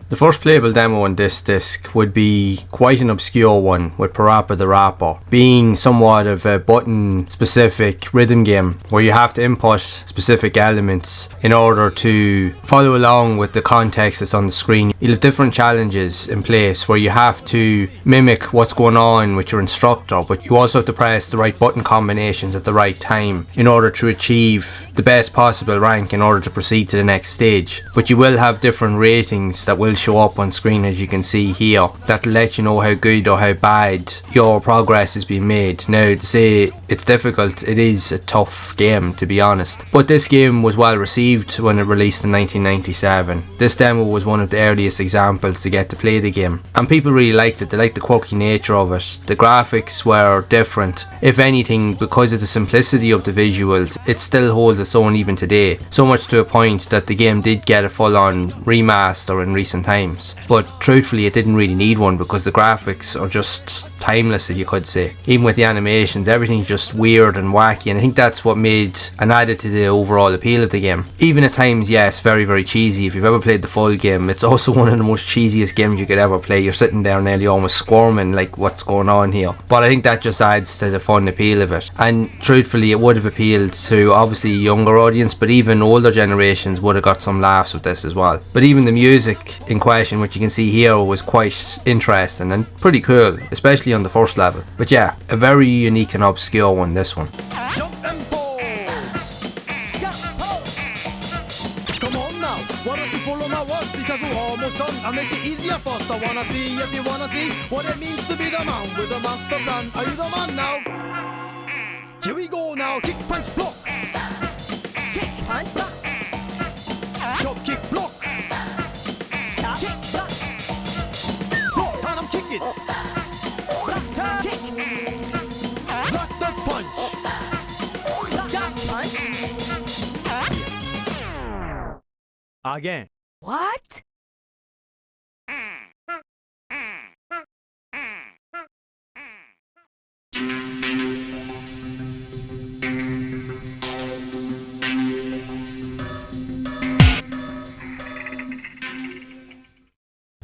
The first playable demo on this disc would be quite an obscure one, with Parappa the Rapper, being somewhat of a button-specific rhythm game where you have to input specific elements in order to follow along with the context that's on the screen. You'll have different challenges in place where you have to mimic what's going on with your instructor, but you also have to press the right button combinations at the right time in order to achieve the best possible rank in order to proceed to the next stage. But you will have different ratings that will show up on screen, as you can see here, that'll let you know how good or how bad your progress is being made. Now, to say it's difficult, it is a tough game, to be honest, but this game was well received when it released in 1997. This demo was one of the earliest examples to get to play the game, and people really liked it. They liked the quirky nature of it. The graphics were different, if anything, because of the simplicity of the visuals. It still holds its own even today, so much to a point that the game did get a full-on remaster in recent times, but truthfully it didn't really need one because the graphics are just timeless, if you could say. Even with the animations, everything's just weird and wacky, and I think that's what made and added to the overall appeal of the game. Even at times, yes, very very cheesy. If you've ever played the full game, it's also one of the most cheesiest games you could ever play. You're sitting there nearly almost squirming like, what's going on here? But I think that just adds to the fun appeal of it, and truthfully it would have appealed to obviously a younger audience, but even older generations would have got some laughs with this as well. But even the music in question, which you can see here, was quite interesting and pretty cool, especially on the first level. But yeah, a very unique and obscure one, this one. Jump and pose. Jump, pose. Come on now, why don't you follow my words, because we're almost done. I'll make it easier first. I wanna see if you wanna see what it means to be the man with a master plan. Are you the man now? Here we go now. Kick, punch, block. Kick, punch, block. Chop, kick, block. Chop, kick, block. Block, and I'm kicking. Block, turn, kick. Block the punch. Block that punch. Again. What?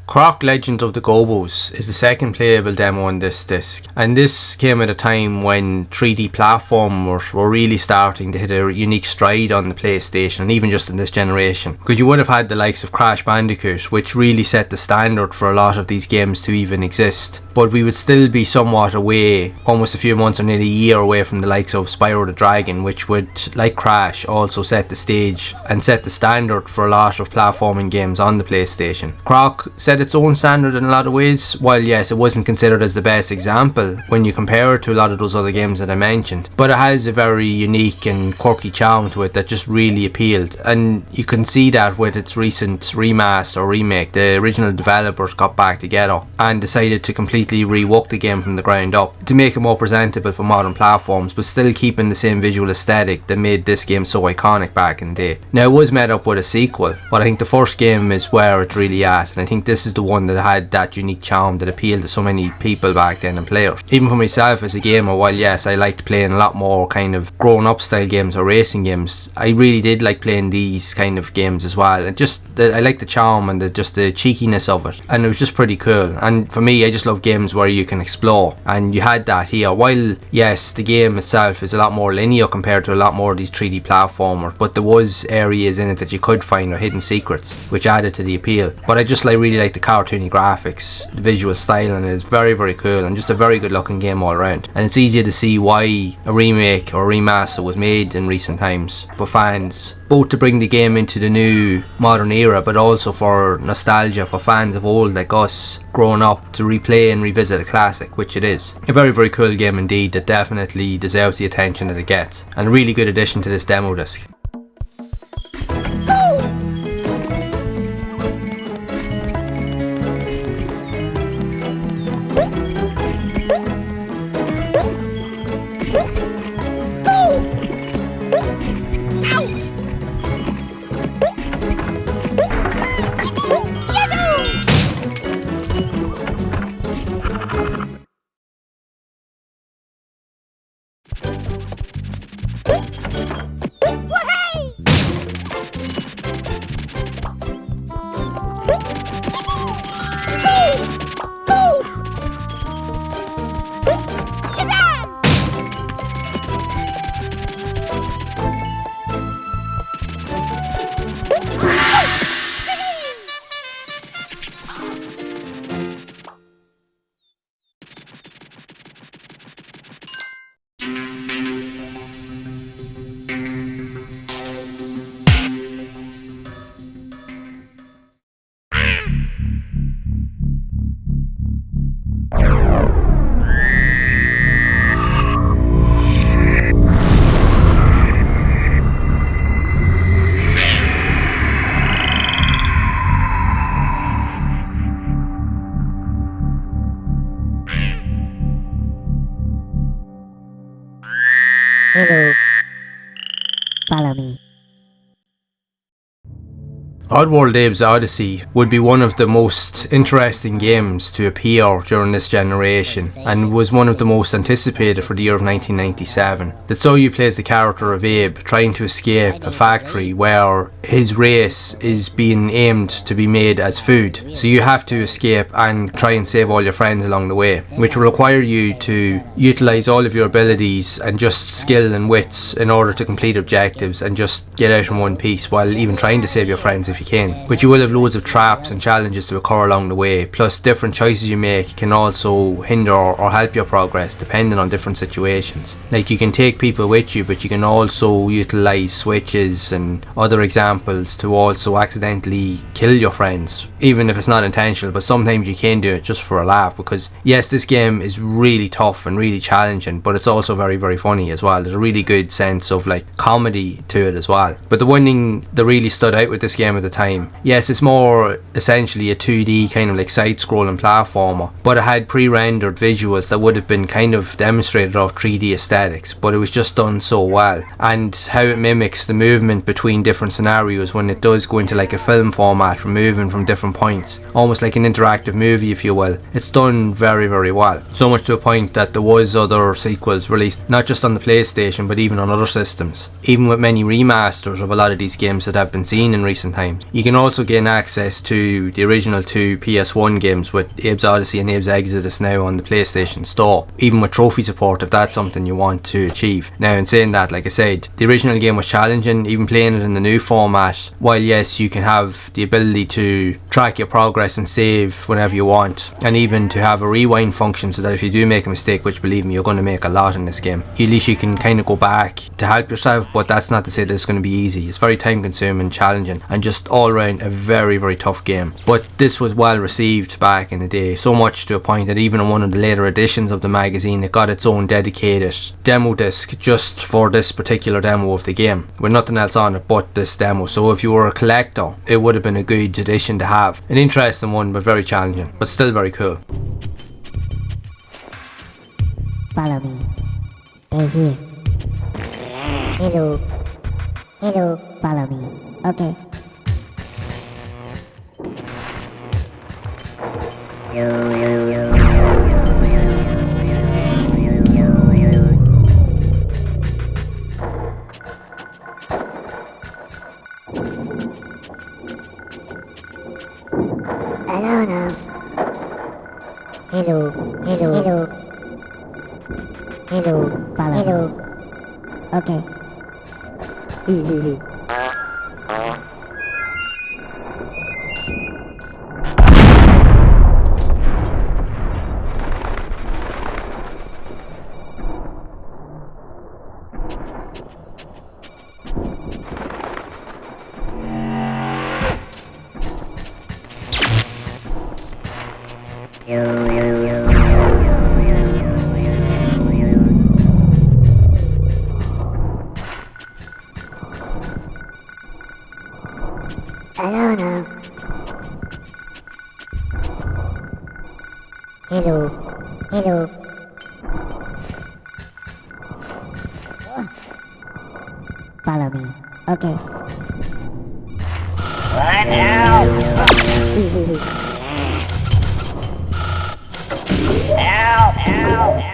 Croc Legend of the Gobos is the second playable demo on this disc, and this came at a time when 3D platformers were really starting to hit a unique stride on the PlayStation, and even just in this generation, because you would have had the likes of Crash Bandicoot, which really set the standard for a lot of these games to even exist, but we would still be somewhat away, almost a few months or nearly a year away from the likes of Spyro the Dragon, which would, like Crash, also set the stage and set the standard for a lot of platforming games on the PlayStation. Croc set its own standard in a lot of ways. While yes, it wasn't considered as the best example when you compare it to a lot of those other games that I mentioned, but it has a very unique and quirky charm to it that just really appealed, and you can see that with its recent remaster or remake. The original developers got back together and decided to completely rework the game from the ground up to make it more presentable for modern platforms, but still keeping the same visual aesthetic that made this game so iconic back in the day. Now, it was met up with a sequel, but I think the first game is where it's really at, and I think this is the one that had that unique charm that appealed to so many people back then and players. Even for myself as a gamer, while yes, I liked playing a lot more kind of grown up style games or racing games, I really did like playing these kind of games as well. And just I like the charm and the cheekiness of it, and it was just pretty cool. And for me, I just love games where you can explore, and you had that here. While yes, the game itself is a lot more linear compared to a lot more of these 3D platformers, but there was areas in it that you could find or hidden secrets, which added to the appeal. But I just really like the cartoony graphics, the visual style, and it's very very cool and just a very good looking game all around. And it's easier to see why a remake or remaster was made in recent times for fans, both to bring the game into the new modern era, but also for nostalgia for fans of old like us growing up to replay and revisit a classic, which it is. A very very cool game indeed that definitely deserves the attention that it gets, and a really good addition to this demo disc. What Hello. Follow me. Oddworld Abe's Oddysee would be one of the most interesting games to appear during this generation, and was one of the most anticipated for the year of 1997. That saw you play as the character of Abe trying to escape a factory where his race is being aimed to be made as food. So you have to escape and try and save all your friends along the way, which will require you to utilise all of your abilities and just skill and wits in order to complete objectives and just get out in one piece, while even trying to save your friends if you can. But you will have loads of traps and challenges to occur along the way, plus different choices you make can also hinder or help your progress depending on different situations. Like, you can take people with you, but you can also utilise switches and other examples to also accidentally kill your friends, even if it's not intentional. But sometimes you can do it just for a laugh, because yes, this game is really tough and really challenging, but it's also very, very funny as well. There's a really good sense of like comedy to it as well. But the one thing that really stood out with this game at the time, yes, it's more essentially a 2D kind of like side-scrolling platformer, but it had pre-rendered visuals that would have been kind of demonstrated off 3D aesthetics, but it was just done so well. And how it mimics the movement between different scenarios when it does go into like a film format, moving from different points, almost like an interactive movie if you will. It's done very, very well, so much to a point that there was other sequels released not just on the PlayStation but even on other systems, even with many remasters of a lot of these games that have been seen in recent times. You can also gain access to the original two PS1 games with Abe's Oddysee and Abe's Exodus now on the PlayStation Store, even with trophy support if that's something you want to achieve. Now, in saying that, like I said, the original game was challenging. Even playing it in the new format, while yes, you can have the ability to track your progress and save whenever you want, and even to have a rewind function so that if you do make a mistake, which believe me, you're going to make a lot in this game, at least you can kind of go back to help yourself. But that's not to say that it's going to be easy. It's very time consuming, challenging, and just all around a very, very tough game. But this was well received back in the day, so much to a point that even in one of the later editions of the magazine, it got its own dedicated demo disc just for this particular demo of the game, with nothing else on it but this demo. So if you were a collector, it would have been a good edition to have. An interesting one, but very challenging, but still very cool. Follow me. Right here. Hello. Hello. Follow me. Okay. Hello now. Hello. Hello. Hello. Hello. Follow. Hello. Okay. Hello now. Hello. Hello. Follow me. Okay. What now? Help! Help! Help!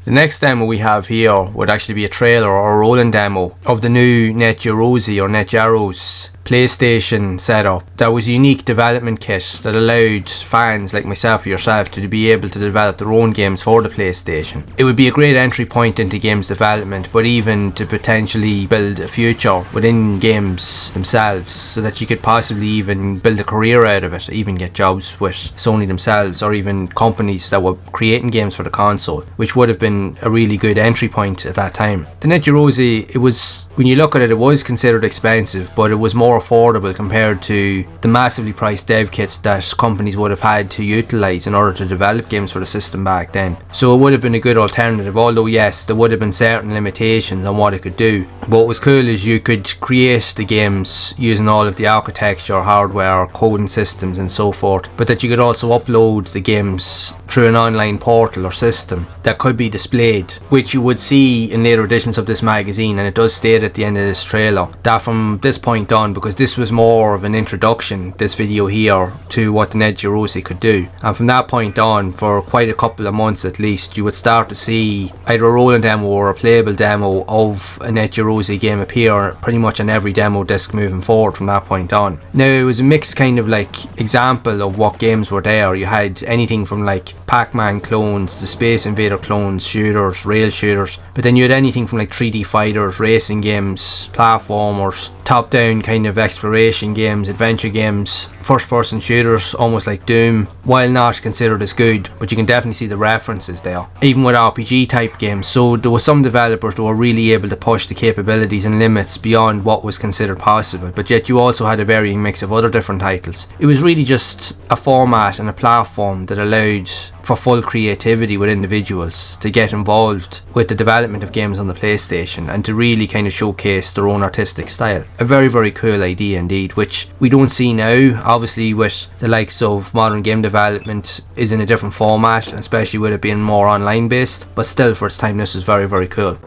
The next demo we have here would actually be a trailer or a rolling demo of the new Yaroze or Yaroze PlayStation setup, there was a unique development kit that allowed fans like myself or yourself to be able to develop their own games for the PlayStation. It would be a great entry point into games development, but even to potentially build a future within games themselves, so that you could possibly even build a career out of it, even get jobs with Sony themselves or even companies that were creating games for the console, which would have been a really good entry point at that time. The net Yaroze, it was, when you look at it, it was considered expensive, but it was more affordable compared to the massively priced dev kits that companies would have had to utilise in order to develop games for the system back then. So it would have been a good alternative, although yes, there would have been certain limitations on what it could do. But what was cool is you could create the games using all of the architecture, hardware, coding systems and so forth, but that you could also upload the games through an online portal or system that could be displayed, which you would see in later editions of this magazine. And it does state at the end of this trailer that from this point on, because this was more of an introduction, this video here, to what the net Yaroze could do, and from that point on, for quite a couple of months at least, you would start to see either a rolling demo or a playable demo of a net Yaroze game appear pretty much on every demo disc moving forward from that point on. Now, it was a mixed kind of like example of what games were there. You had anything from like Pac-Man clones, the Space Invader clones, shooters, rail shooters, but then you had anything from like 3D fighters, racing games, platformers, top-down kind of exploration games, adventure games, first-person shooters, almost like Doom, while not considered as good, but you can definitely see the references there. Even with RPG type games, so there were some developers that were really able to push the capabilities and limits beyond what was considered possible, but yet you also had a varying mix of other different titles. It was really just a format and a platform that allowed for full creativity with individuals to get involved with the development of games on the PlayStation and to really kind of showcase their own artistic style. A very, very cool idea indeed, which we don't see now. Obviously, with the likes of modern game development is in a different format, especially with it being more online based, but still for its time this was very, very cool.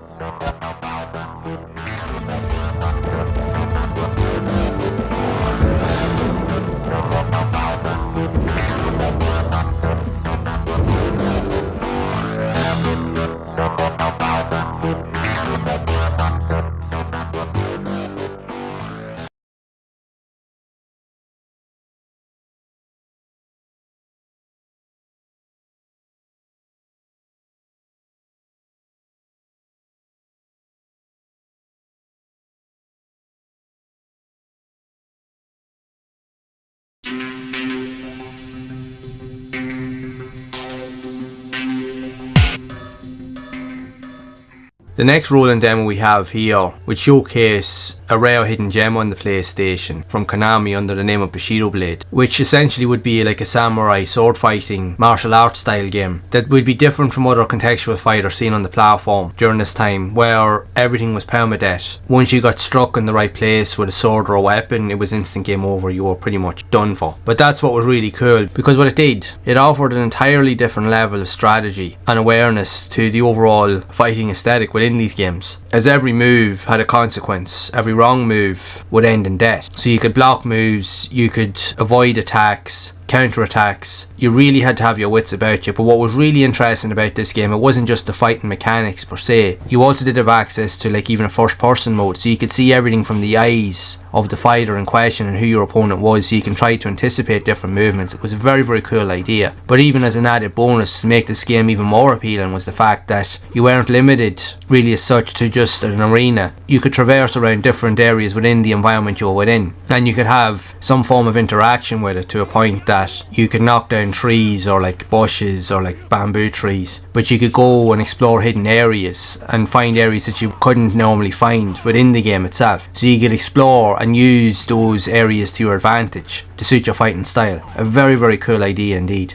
The next rolling demo we have here would showcase a rare hidden gem on the PlayStation from Konami under the name of Bushido Blade, which essentially would be like a samurai sword fighting martial arts style game that would be different from other contextual fighters seen on the platform during this time, where everything was permadeath. Once you got struck in the right place with a sword or a weapon, it was instant game over, you were pretty much done for. But that's what was really cool, because what it did, it offered an entirely different level of strategy and awareness to the overall fighting aesthetic within these games, as every move had a consequence. Every wrong move would end in death, so you could block moves, you could avoid attacks, counter-attacks. You really had to have your wits about you. But what was really interesting about this game, it wasn't just the fighting mechanics per se. You also did have access to like even a first person mode, so you could see everything from the eyes of the fighter in question and who your opponent was, so you can try to anticipate different movements. It was a very, very cool idea. But even as an added bonus to make this game even more appealing was the fact that you weren't limited really as such to just an arena. You could traverse around different areas within the environment you were within, and you could have some form of interaction with it to a point that you could knock down trees or like bushes or like bamboo trees, but you could go and explore hidden areas and find areas that you couldn't normally find within the game itself. So you could explore and use those areas to your advantage to suit your fighting style. A very, very cool idea indeed.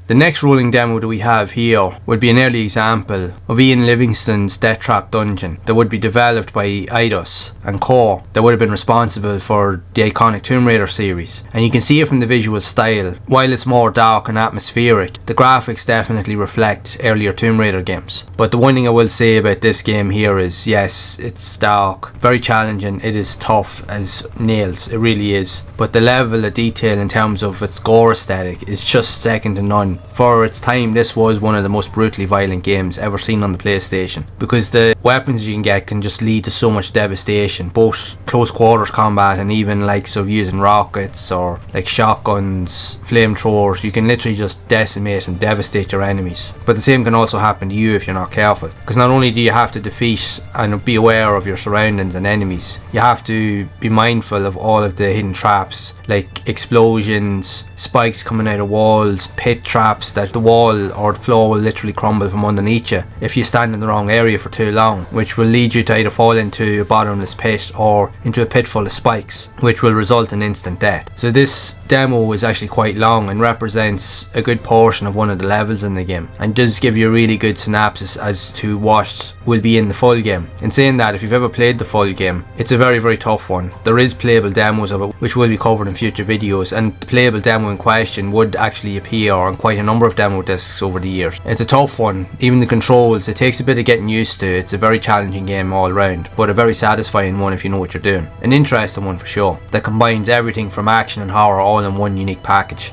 The next rolling demo that we have here would be an early example of Ian Livingstone's Deathtrap Dungeon that would be developed by Oddysee and Croc that would have been responsible for the iconic Tomb Raider series. And you can see it from the visual style. While it's more dark and atmospheric, the graphics definitely reflect earlier Tomb Raider games. But the one thing I will say about this game here is, yes, it's dark, very challenging, it is tough as nails, it really is. But the level of detail in terms of its gore aesthetic is just second to none. For its time, this was one of the most brutally violent games ever seen on the PlayStation, because the weapons you can get can just lead to so much devastation, both close quarters combat and even likes of using rockets or like shotguns, flamethrowers. You can literally just decimate and devastate your enemies. But the same can also happen to you if you're not careful, because not only do you have to defeat and be aware of your surroundings and enemies, you have to be mindful of all of the hidden traps like explosions, spikes coming out of walls, pit traps that the wall or the floor will literally crumble from underneath you if you stand in the wrong area for too long, which will lead you to either fall into a bottomless pit or into a pit full of spikes, which will result in instant death. So this demo is actually quite long and represents a good portion of one of the levels in the game, and does give you a really good synopsis as to what will be in the full game. In saying that, if you've ever played the full game, it's a very, very tough one. There is playable demos of it which will be covered in future videos, and the playable demo in question would actually appear on quite a number of demo discs over the years. It's a tough one, even the controls, it takes a bit of getting used to. It's a very challenging game all round, but a very satisfying one if you know what you're doing. An interesting one for sure, that combines everything from action and horror all in one unique package.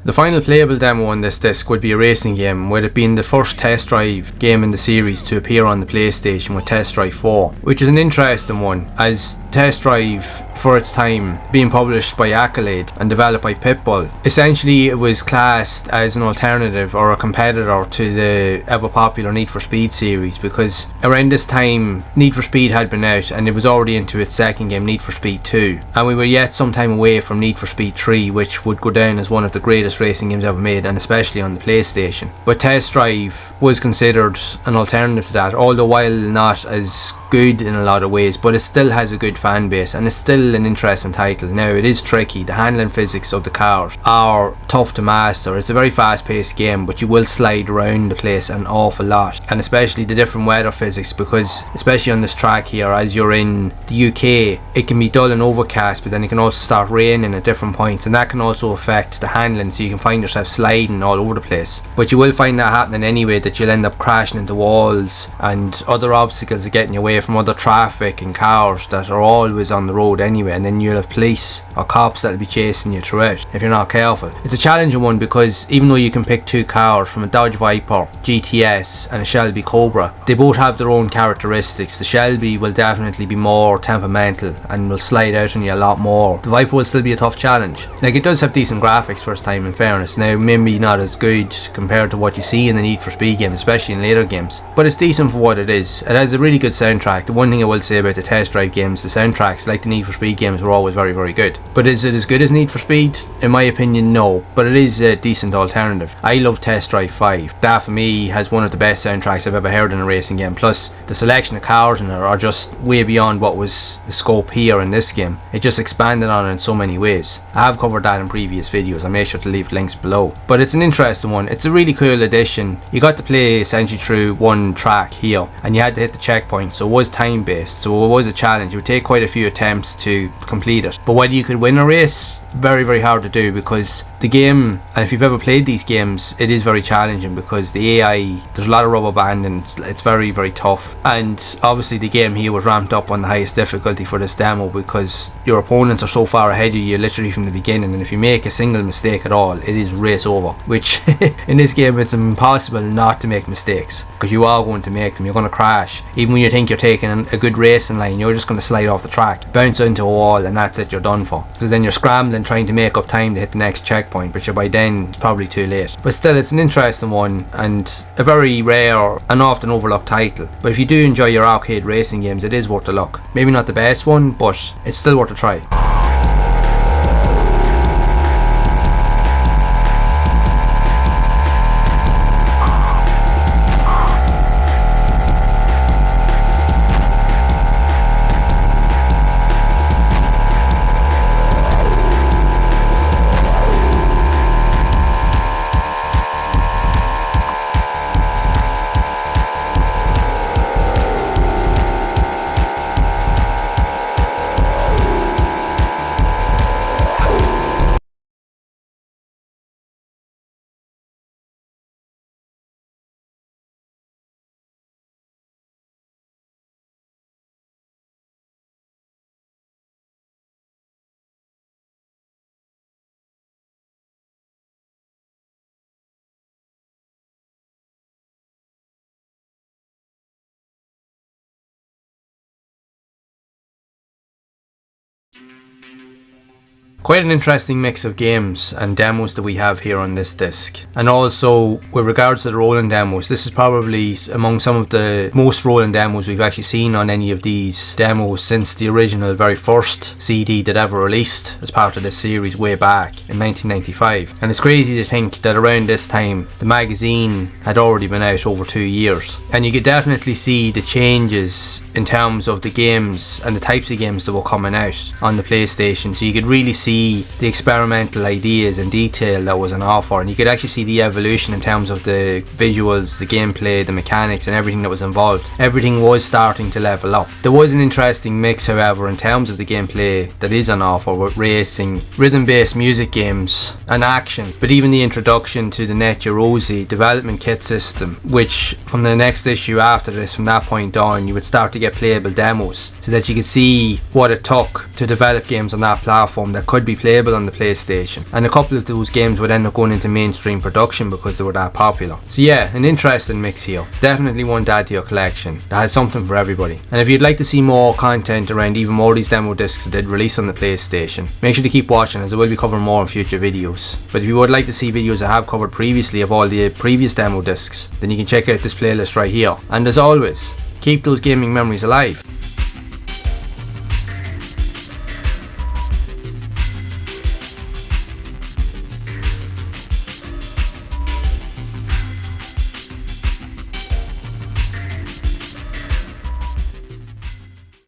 The final playable demo on this disc would be a racing game, with it being the first test drive game in the series to appear on the PlayStation with Test Drive 4, which is an interesting one, as Test Drive, for its time, being published by Accolade and developed by Pitbull, essentially it was classed as an alternative or a competitor to the ever popular Need for Speed series, because around this time Need for Speed had been out and it was already into its second game, Need for Speed 2, and we were yet some time away from Need for Speed 3, which would go down as one of the greatest racing games ever made, and especially on the PlayStation. But Test Drive was considered an alternative to that, although while not as good in a lot of ways, but it still has a good fan base and it's still an interesting title. Now it is tricky, the handling physics of the cars are tough to master. It's a very fast paced game, but you will slide around the place an awful lot, and especially the different weather physics, because especially on this track here, as you're in the UK, it can be dull and overcast, but then it can also start raining at different points, and that can also affect the handling, so you can find yourself sliding all over the place. But you will find that happening anyway, that you'll end up crashing into walls and other obstacles are getting you away from other traffic and cars that are always on the road anyway, and then you'll have police or cops that'll be chasing you throughout if you're not careful. It's a challenging one because even though you can pick two cars from a Dodge Viper GTS and a Shelby Cobra, they both have their own characteristics. The Shelby will definitely be more temperamental and will slide out on you a lot more. The Viper will still be a tough challenge. Like, it does have decent graphics for its time, in fairness. Now, maybe not as good compared to what you see in the Need for Speed game, especially in later games, but it's decent for what it is. It has a really good soundtrack. The one thing I will say about the test drive games, the soundtracks, like the Need for Speed games, were always very, very good. But is it as good as Need for Speed? In my opinion, no, but it is a decent alternative. I love Test Drive 5. That for me has one of the best soundtracks I've ever heard in a racing game. Plus, the selection of cars in it are just way beyond what was the scope here in this game. It just expanded on it in so many ways. I have covered that in previous videos. I made sure to leave links below. But it's an interesting one. It's a really cool addition. You got to play essentially through one track here, and you had to hit the checkpoint, so it was time based, so it was a challenge. It would take quite a few attempts to complete it, but whether you could win a race, very, very hard to do, because the game, and if you've ever played these games, it is very challenging because the AI, there's a lot of rubber band and it's very, very tough. And obviously the game here was ramped up on the highest difficulty for this demo because your opponents are so far ahead of you literally from the beginning, and if you make a single mistake at all, it is race over, which in this game it's impossible not to make mistakes because you are going to make them. You're going to crash. Even when you think you're taking a good racing line, you're just going to slide off the track, bounce into a wall, and that's it, you're done for. So then you're scrambling trying to make up time to hit the next checkpoint, but by then it's probably too late. But still, it's an interesting one and a very rare and often overlooked title. But if you do enjoy your arcade racing games, it is worth a look. Maybe not the best one, but it's still worth a try. Quite an interesting mix of games and demos that we have here on this disc. And also, with regards to the rolling demos, this is probably among some of the most rolling demos we've actually seen on any of these demos since the original very first CD that ever released as part of this series way back in 1995. And it's crazy to think that around this time the magazine had already been out over 2 years. And you could definitely see the changes in terms of the games and the types of games that were coming out on the PlayStation. So you could really see the experimental ideas and detail that was on offer, and you could actually see the evolution in terms of the visuals, the gameplay, the mechanics, and everything that was involved. Everything was starting to level up. There was an interesting mix, however, in terms of the gameplay that is on offer, with racing, rhythm-based music games, and action. But even the introduction to the Yaroze development kit system, which from the next issue after this, from that point on, you would start to get playable demos so that you could see what it took to develop games on that platform that could be playable on the PlayStation. And a couple of those games would end up going into mainstream production because they were that popular. So yeah, an interesting mix here. Definitely one to add to your collection that has something for everybody. And if you'd like to see more content around even more of these demo discs that did release on the PlayStation, make sure to keep watching, as I will be covering more in future videos. But if you would like to see videos I have covered previously of all the previous demo discs, then you can check out this playlist right here. And as always, keep those gaming memories alive.